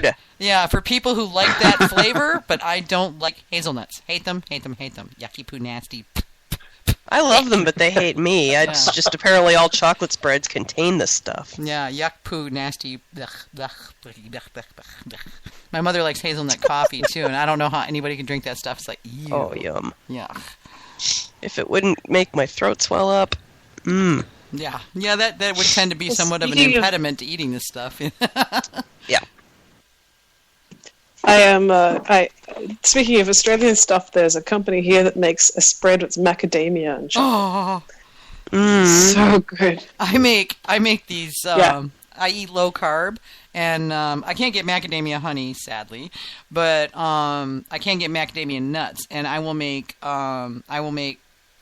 weird. Yeah, for people who like that flavor, but I don't like hazelnuts. Hate them. Yucky poo nasty. I love them, but they hate me. It's just apparently all chocolate spreads contain this stuff. Yeah, yuck poo nasty. My mother likes hazelnut coffee too, and I don't know how anybody can drink that stuff. It's like, ew. Oh, yum. Yeah. If it wouldn't make my throat swell up. Yeah, that would tend to be somewhat of an impediment to eating this stuff. Yeah. Speaking of Australian stuff, there's a company here that makes a spread with macadamia and chocolate. So good. I make these. I eat low carb, and I can't get macadamia honey, sadly, but I can get macadamia nuts, and I will make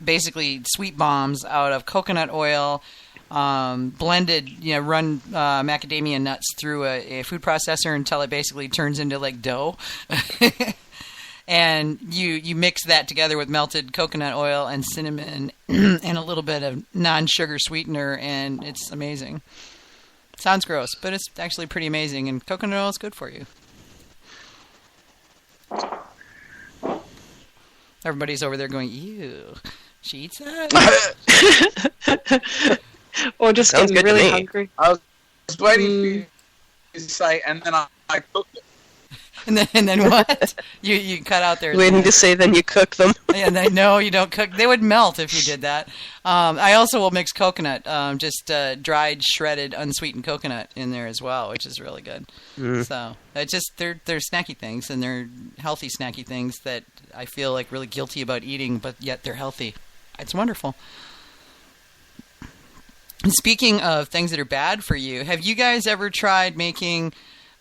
basically sweet bombs out of coconut oil. Blended, run macadamia nuts through a food processor until it basically turns into like dough. And you mix that together with melted coconut oil and cinnamon and a little bit of non-sugar sweetener, and it's amazing. Sounds gross, but it's actually pretty amazing, and coconut oil is good for you. Everybody's over there going, ew, she eats that? Or just getting really hungry. I was waiting for you to say, and then I cooked it. And then what? You cut out there. Waiting to say, then you cook them. Yeah, no, you don't cook. They would melt if you did that. I also will mix coconut, just dried, shredded, unsweetened coconut in there as well, which is really good. So they're snacky things, and they're healthy snacky things that I feel like really guilty about eating, but yet they're healthy. It's wonderful. Speaking of things that are bad for you, have you guys ever tried making,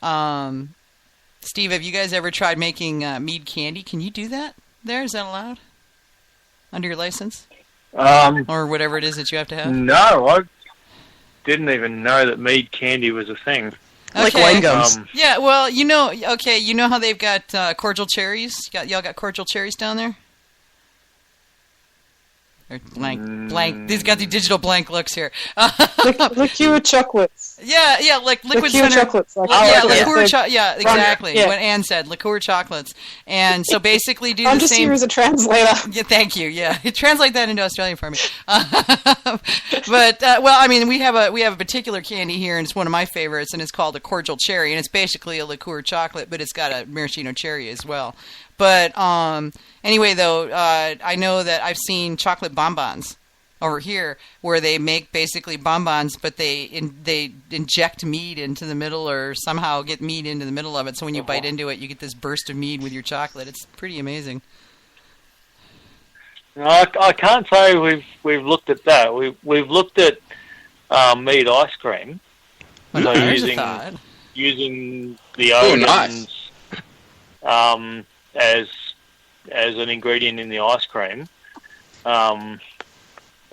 Steve, have you guys ever tried making mead candy? Can you do that there? Is that allowed? Under your license? Or whatever it is that you have to have? No, I didn't even know that mead candy was a thing. Okay. Like wine gums. Yeah, well, you know how they've got cordial cherries? Y'all got cordial cherries down there? Or blank. These got the digital blank looks here. Liqueur chocolates. Yeah, like liquid liqueur center. chocolates. Yeah, exactly. Yeah. What Ann said, liqueur chocolates. And so basically do I'm the just same. here as a translator. Yeah, thank you. Yeah, translate that into Australian for me. But well, I mean, we have a particular candy here, and it's one of my favorites, and it's called a cordial cherry, and it's basically a liqueur chocolate, but it's got a maraschino cherry as well. But anyway, though, I know that I've seen chocolate bonbons over here where they make basically bonbons, but they inject mead into the middle or somehow get mead into the middle of it. So when you bite into it, you get this burst of mead with your chocolate. It's pretty amazing. No, I can't say we've looked at that. We've looked at mead ice cream. Well, so using the almonds as an ingredient in the ice cream, and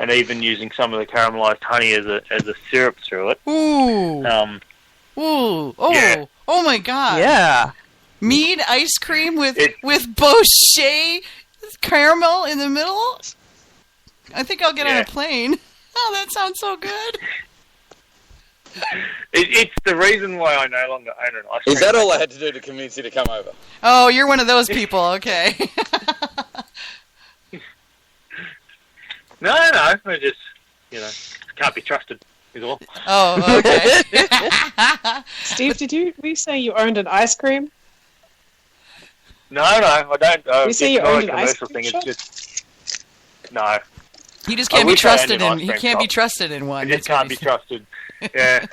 even using some of the caramelized honey as a syrup through it. Ooh. Yeah. Oh my God. Yeah. Mead ice cream with Bochet caramel in the middle? I think I'll get on a plane. Oh, that sounds so good. It's the reason why I no longer own an ice cream. Is that all I had to do to convince you to come over? Oh, you're one of those people. Okay. No, I just, can't be trusted is all. Oh, okay. Steve, did we say you owned an ice cream? No, I don't. We say you owned an ice cream shop? It's just, no. He just can't be trusted in. He can't be trusted in one. He just can't be trusted. Yeah.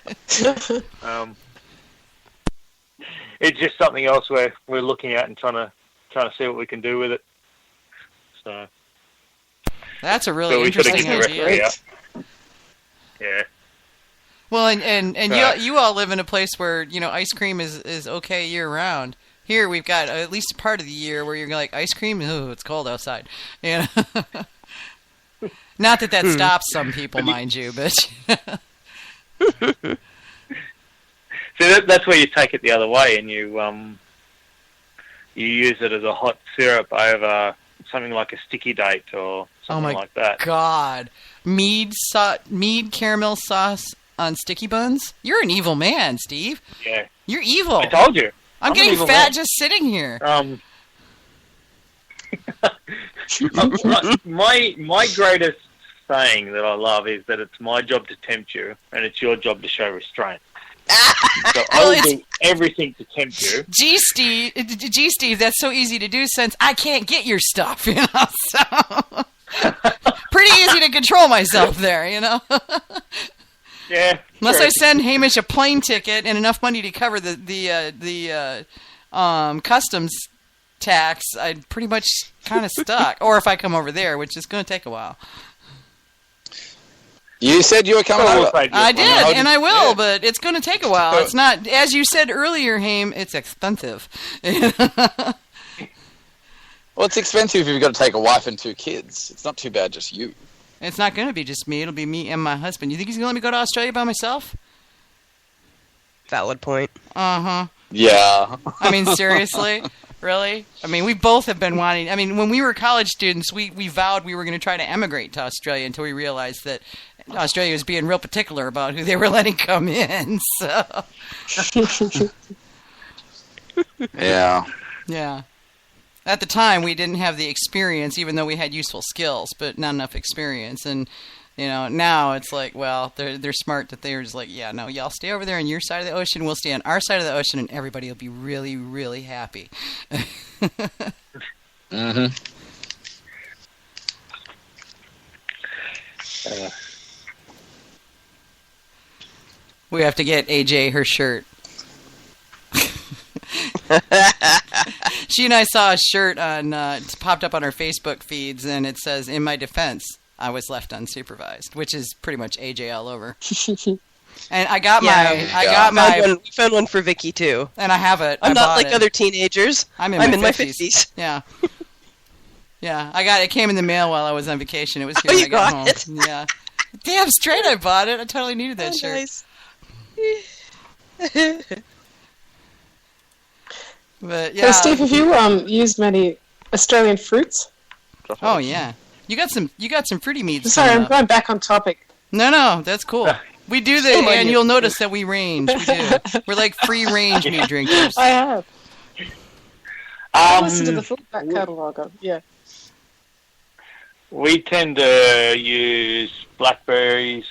It's just something else we're looking at and trying to see what we can do with it. So. That's a really interesting idea. Yeah. Well, and you all live in a place where ice cream is okay year round. Here we've got at least a part of the year where you're like, ice cream. Oh, it's cold outside. Not that stops some people, mind you, but. So that's where you take it the other way, and you use it as a hot syrup over something like a sticky date or something like that. God, mead caramel sauce on sticky buns? You're an evil man, Steve. Yeah. You're evil. I told you. I'm an getting evil fat man. just sitting here. My greatest saying that I love is that it's my job to tempt you, and it's your job to show restraint. So I will do everything to tempt you. Gee, Steve, that's so easy to do since I can't get your stuff, you know. So pretty easy to control myself there, you know. Yeah. Unless true. I send Hamish a plane ticket and enough money to cover the customs tax, I'm pretty much kind of stuck. Or if I come over there, which is going to take a while. You said you were coming over. I did, and I will, yeah. but it's going to take a while. It's not, as you said earlier, Haim, it's expensive. Well, it's expensive if you've got to take a wife and 2 kids. It's not too bad, just you. It's not going to be just me. It'll be me and my husband. You think he's going to let me go to Australia by myself? Valid point. Uh-huh. Yeah. I mean, seriously? Really? I mean, we both have been wanting... I mean, when we were college students, we vowed we were going to try to emigrate to Australia until we realized that Australia was being real particular about who they were letting come in, so... Yeah. Yeah. At the time, we didn't have the experience, even though we had useful skills, but not enough experience. And, you know, now it's like, well, they're smart that they're just like, yeah, no, y'all stay over there on your side of the ocean, we'll stay on our side of the ocean, and everybody will be really, really happy. Mm-hmm. We have to get AJ her shirt. She and I saw a shirt on, it's popped up on our Facebook feeds, and it says, "In my defense, I was left unsupervised," which is pretty much AJ all over. And I got We found one for Vicky too. and I have it. I'm I not bought like it. other teenagers. I'm in my 50s. Yeah. Yeah, it came in the mail while I was on vacation. It was here when I got home. it? Yeah. Damn straight I bought it. I totally needed that shirt. Nice. But yeah. So, Steve, have you used many Australian fruits? Oh yeah. You got some fruity meads. Sorry, coming I'm up. going back on topic. No, that's cool. We do that, Shame on and you. you'll notice that we range. We do. We're like free-range mead drinkers. I have. I listened to the full back catalogue. Yeah. We tend to use blackberries,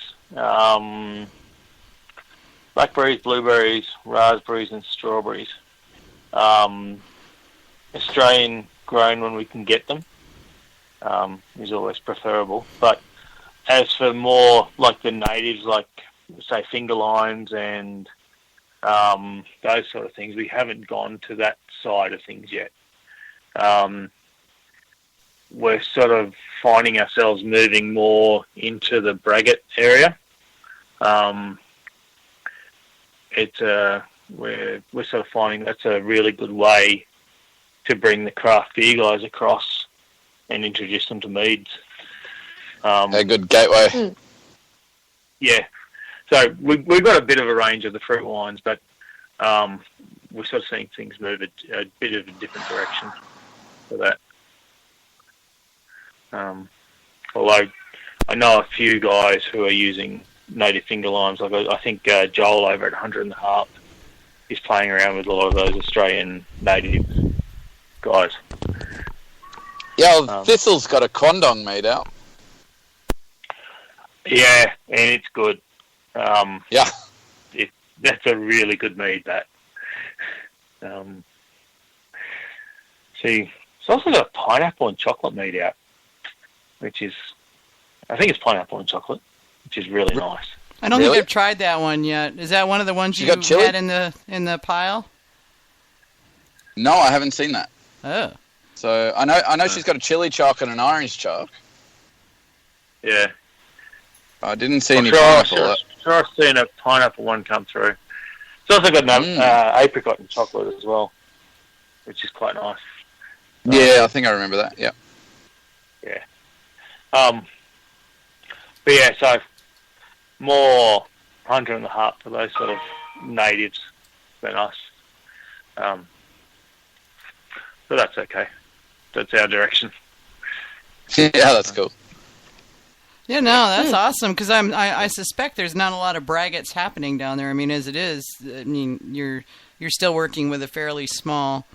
blueberries, raspberries, and strawberries. Australian grown when we can get them is always preferable. But as for more like the natives, like say finger limes and those sort of things, we haven't gone to that side of things yet. We're sort of finding ourselves moving more into the braggot area. We're sort of finding that's a really good way to bring the craft beer guys across and introduce them to meads. A good gateway. Yeah. So we've got a bit of a range of the fruit wines, but we're sort of seeing things move a bit of a different direction for that. Although I know a few guys who are using native finger limes. Like I think Joel over at 100 and the Harp is playing around with a lot of those Australian native guys. Yeah, well, Thistle's got a Quandong made out. Yeah, and it's good. Yeah. That's a really good mead, that. See, it's also got pineapple and chocolate mead out, which is, I think it's pineapple and chocolate, which is really nice. I don't Really? think I've tried that one yet. Is that one of the ones you got chili? had in the pile? No, I haven't seen that. Oh. So I know she's got a chili chalk and an orange chalk. Yeah. I didn't see any Sure pineapple. I've seen a pineapple one come through. It's also got an apricot and chocolate as well, which is quite nice. Yeah, I think I remember that. Yeah. Yeah. But yeah, so more 100 and the Harp for those sort of natives than us. But that's okay. That's our direction. Yeah, that's cool. Yeah, no, that's awesome because I suspect there's not a lot of braggots happening down there. I mean, as it is, I mean, you're you're still working with a fairly small,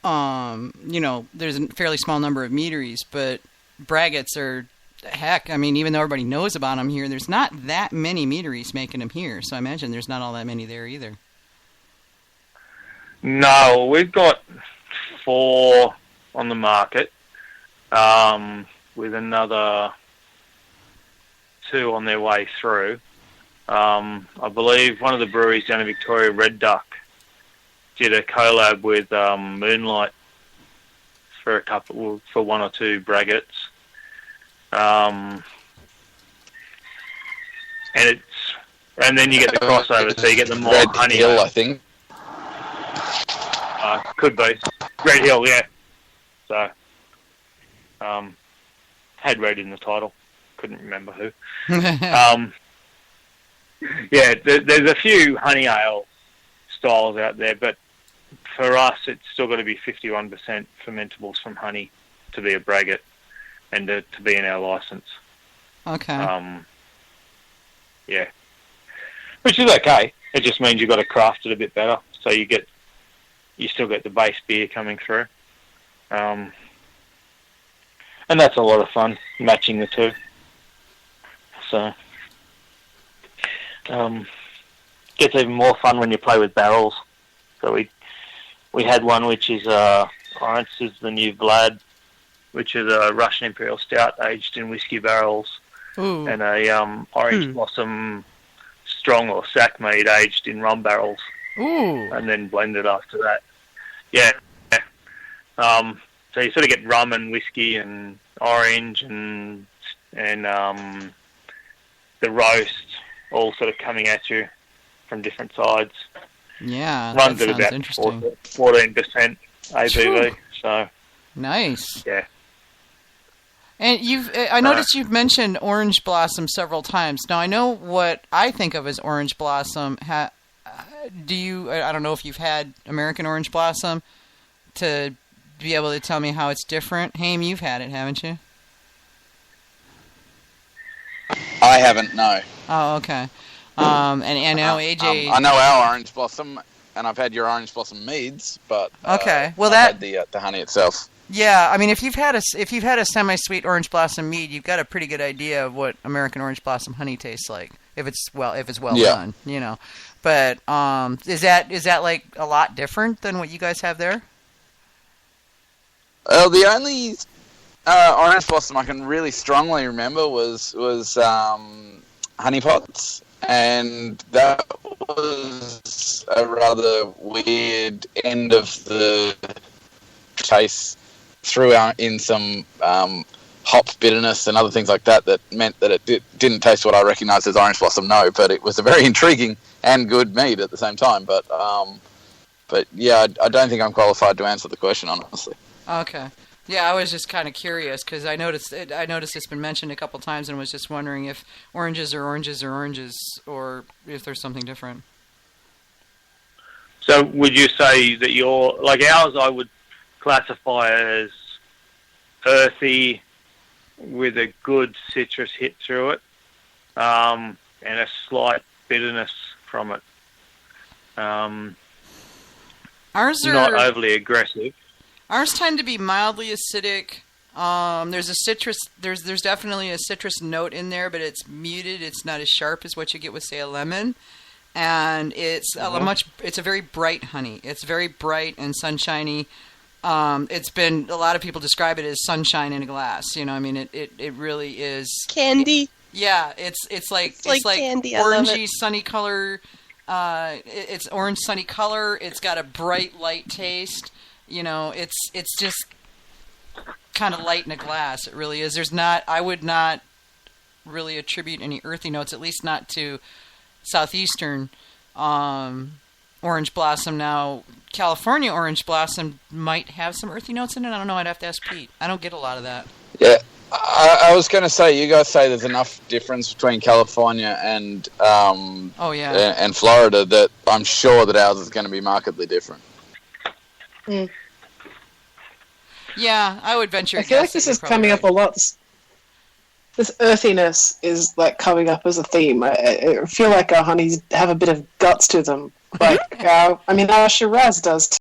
there's a fairly small number of meaderies, but braggots are, heck, I mean, even though everybody knows about them here, there's not that many meaderies making them here, so I imagine there's not all that many there either. No, we've got 4 on the market, with another 2 on their way through. I believe one of the breweries down in Victoria, Red Duck, did a collab with Moonlight for 1 or 2 braggots. And then you get the crossover, so you get the more Red honey. Hill, I think. Could be Red Hill, yeah. So, had Red in the title. Couldn't remember who. Yeah, there's a few honey ale styles out there, but for us, it's still got to be 51% fermentables from honey to be a braggot and to be in our license. Okay. Yeah, which is okay. It just means you've got to craft it a bit better, so you still get the base beer coming through. And that's a lot of fun, matching the two. So, gets even more fun when you play with barrels. So we had one which is Orange is the New Vlad, which is a Russian Imperial Stout aged in whiskey barrels. Ooh. And a Orange Blossom Strong or Sack Mead aged in rum barrels. Ooh. And then blended after that. Yeah. So you sort of get rum and whiskey and orange and the roast all sort of coming at you from different sides. Yeah, runs that at sounds about interesting. 14% ABV. So nice. Yeah. And I noticed you've mentioned Orange Blossom several times. Now I know what I think of as Orange Blossom. I don't know if you've had American Orange Blossom to be able to tell me how it's different. Haim, you've had it, haven't you? I haven't, no. Oh, okay. And I know AJ. I know our Orange Blossom, and I've had your Orange Blossom meads, but okay. Well, I've had the honey itself. Yeah, I mean, if you've had a semi-sweet Orange Blossom mead, you've got a pretty good idea of what American Orange Blossom honey tastes like. If it's well done, you know. But is that like a lot different than what you guys have there? The only Orange Blossom I can really strongly remember was Honey Pots, and that was a rather weird end of the chase. Threw in some hop bitterness and other things like that meant that it didn't taste what I recognised as Orange Blossom, no, but it was a very intriguing and good mead at the same time. But yeah, I don't think I'm qualified to answer the question, honestly. Okay. Yeah, I was just kind of curious because I noticed it's been mentioned a couple times and was just wondering if oranges are oranges or oranges or if there's something different. So would you say that like ours, I would classify as earthy with a good citrus hit through it, and a slight bitterness from it. Ours are not overly aggressive. Ours tend to be mildly acidic. There's a citrus. There's definitely a citrus note in there, but it's muted. It's not as sharp as what you get with, say, a lemon. And it's It's a very bright honey. It's very bright and sunshiny. It's been, a lot of people describe it as sunshine in a glass. You know, I mean, it really is candy. Yeah, it's like candy. Orangey sunny color. It's orange sunny color. It's got a bright light taste. You know, it's just kind of light in a glass. It really is. I would not really attribute any earthy notes, at least not to southeastern Orange Blossom. Now, California Orange Blossom might have some earthy notes in it. I don't know. I'd have to ask Pete. I don't get a lot of that. Yeah, I was going to say, you guys say there's enough difference between California and and Florida that I'm sure that ours is going to be markedly different. Mm. Yeah, I would venture. I feel like this is coming up a lot. This earthiness is like coming up as a theme. I feel like our honeys have a bit of guts to them. Like, I mean, our Shiraz does